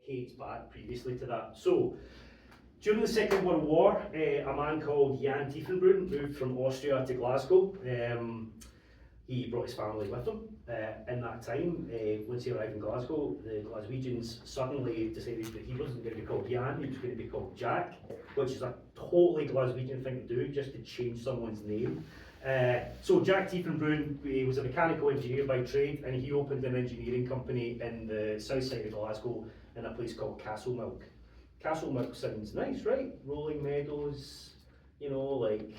decades back previously to that. So, during the Second World War, a man called Jan Tiefenbrunn moved from Austria to Glasgow. He brought his family with him. In that time, once he arrived in Glasgow, the Glaswegians suddenly decided that he wasn't going to be called Jan, he was going to be called Jack, which is a totally Glaswegian thing to do, just to change someone's name. So Jack Tiefenbrunn, he was a mechanical engineer by trade, and he opened an engineering company in the south side of Glasgow in a place called Castlemilk. Castlemilk sounds nice, right? Rolling meadows, you know, like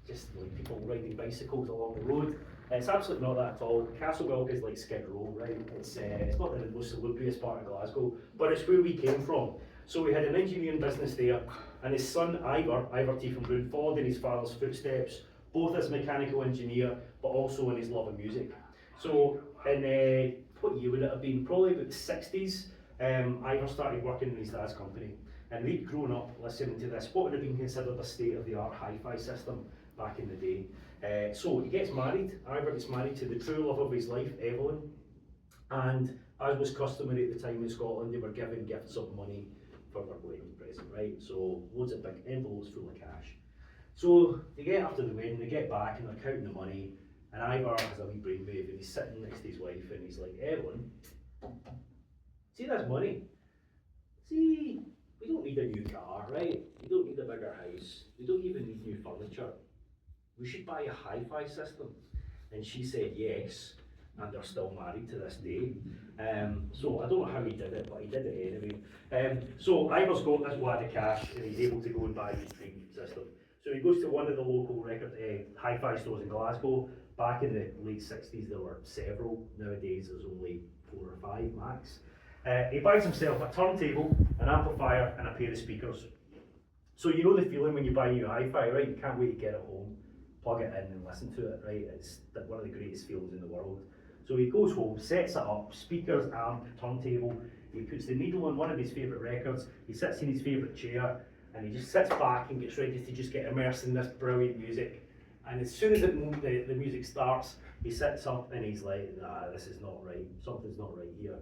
just like people riding bicycles along the road. It's absolutely not that at all. Castlemilk is like Skid Row, right? It's not the most salubrious part of Glasgow, but it's where we came from. So we had an engineering business there, and his son Ivor Tiefenbrunn, followed in his father's footsteps, both as a mechanical engineer, but also in his love of music. So in, what year would it have been? Probably about the 60s, Ivor started working in his dad's company, and they'd grown up listening to this, what would have been considered a state-of-the-art hi-fi system back in the day. So he gets married. Ivor gets married to the true love of his life, Evelyn, and as was customary at the time in Scotland, they were given gifts of money for their wedding present, right? So loads of big envelopes full of cash. So they get after the wedding, they get back and they're counting the money, and Ivor has a wee brainwave and he's sitting next to his wife and he's like, Evelyn, see this money? See, we don't need a new car, right? We don't need a bigger house. We don't even need new furniture. We should buy a hi-fi system. And she said yes, and they're still married to this day. So I don't know how he did it, but he did it anyway. So Ivor's got this wad of cash and he's able to go and buy his dream system. So he goes to one of the local record hi-fi stores in Glasgow. Back in the late 60s there were several. Nowadays there's only 4 or 5 max. He buys himself a turntable, an amplifier and a pair of speakers. So you know the feeling when you buy new hi-fi, right? You can't wait to get it home, plug it in and listen to it, right? It's one of the greatest feelings in the world. So he goes home, sets it up, speakers, amp, turntable. He puts the needle on one of his favourite records. He sits in his favourite chair and he just sits back and gets ready to just get immersed in this brilliant music. And as soon as the music starts, he sits up and he's like, nah, this is not right. Something's not right here.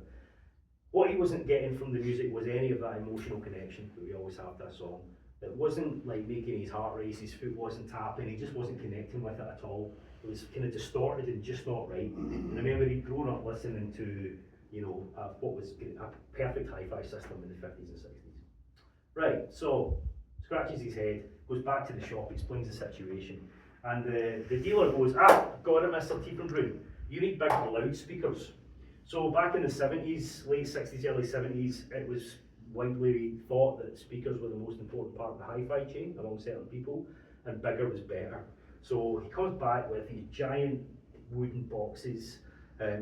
What he wasn't getting from the music was any of that emotional connection that we always have to a song. It wasn't like making his heart race, his foot wasn't tapping, he just wasn't connecting with it at all. It was kind of distorted and just not right. And I remember he'd grown up listening to, you know, what was a perfect hi-fi system in the 50s and 60s. Right, so scratches his head, goes back to the shop, explains the situation, and the dealer goes, got it, Mr. Tiefenbrunn, you need big loudspeakers. So back in the 70s, late 60s, early 70s, it was widely thought that speakers were the most important part of the hi-fi chain among certain people, and bigger was better. So he comes back with these giant wooden boxes,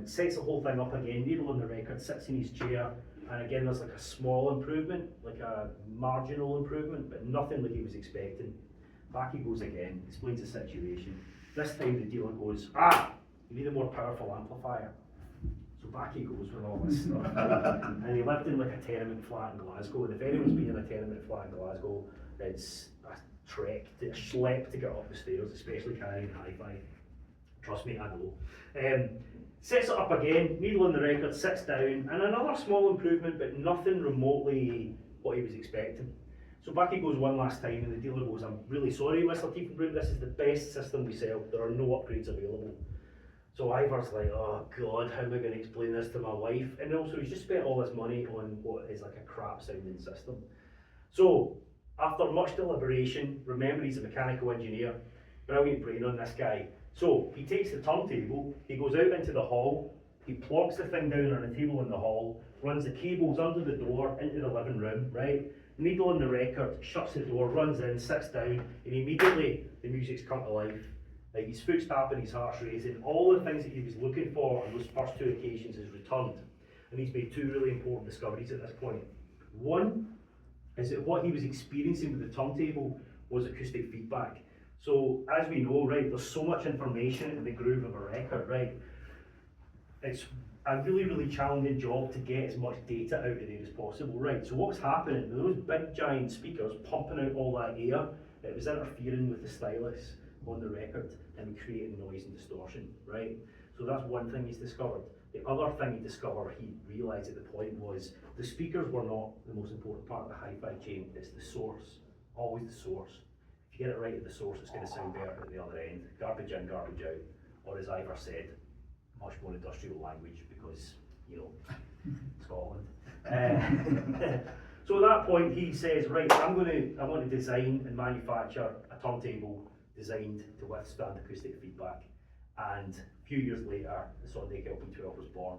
sets the whole thing up again, needle on the record, sits in his chair, and again there's like a small improvement, like a marginal improvement, but nothing like he was expecting. Back he goes again, explains the situation. This time the dealer goes, you need a more powerful amplifier. So back he goes with all this stuff. And he lived in like a tenement flat in Glasgow, and if anyone's been in a tenement flat in Glasgow, it's a trek, a schlep to get up the stairs, especially carrying hi-fi. Trust me, I know. Sets it up again, needle on the record, sits down, and another small improvement, but nothing remotely what he was expecting. So back he goes one last time, and the dealer goes, I'm really sorry, Mr. Tiefenbrunn, this is the best system we sell, there are no upgrades available. So Ivor's like, oh God, how am I going to explain this to my wife? And also he's just spent all this money on what is like a crap sounding system. So after much deliberation, remember he's a mechanical engineer, brilliant brain on this guy. So he takes the turntable, he goes out into the hall, he plugs the thing down on a table in the hall, runs the cables under the door into the living room, right? Needle on the record, shuts the door, runs in, sits down, and immediately the music's come to life. Like his foot's tapping, his heart's racing, all the things that he was looking for on those first 2 occasions has returned. And he's made 2 really important discoveries at this point. One is that what he was experiencing with the turntable was acoustic feedback. So as we know, right, there's so much information in the groove of a record, right? It's a really, really challenging job to get as much data out of there as possible, right? So what's happening, those big giant speakers pumping out all that air, it was interfering with the stylus on the record and creating noise and distortion, right? So that's one thing he's discovered. The other thing he discovered, he realised at the point, was the speakers were not the most important part of the hi-fi chain, it's the source, always the source. If you get it right at the source, it's going to sound better at the other end. Garbage in, garbage out, or as Ivor said, much more industrial language because, you know, Scotland. So at that point he says, right, I want to design and manufacture a turntable designed to withstand acoustic feedback. And a few years later, the Sondek LP12 was born.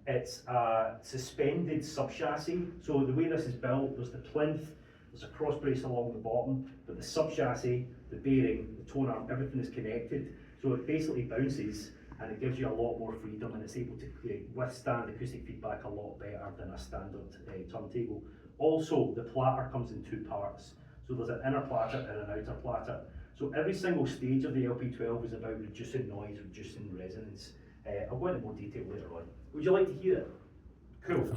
It's a suspended sub-chassis. So the way this is built, there's the plinth, there's a cross brace along the bottom, but the sub-chassis, the bearing, the tone arm, everything is connected. So it basically bounces and it gives you a lot more freedom, and it's able to withstand acoustic feedback a lot better than a standard turntable. Also, the platter comes in two parts. So there's an inner platter and an outer platter. So every single stage of the LP12 is about reducing noise, reducing resonance. I'll go into more detail later on. Would you like to hear it? Cool.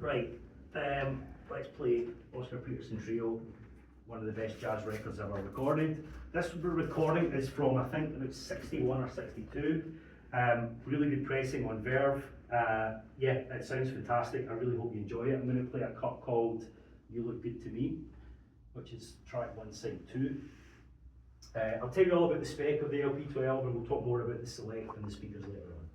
Right, let's play Oscar Peterson Trio, one of the best jazz records ever recorded. This recording is from, I think, about 61 or 62. Really good pressing on Verve. Yeah, it sounds fantastic. I really hope you enjoy it. I'm going to play a cut called You Look Good to Me, which is track 1, side 2. I'll tell you all about the spec of the LP12, and we'll talk more about the select and the speakers later on.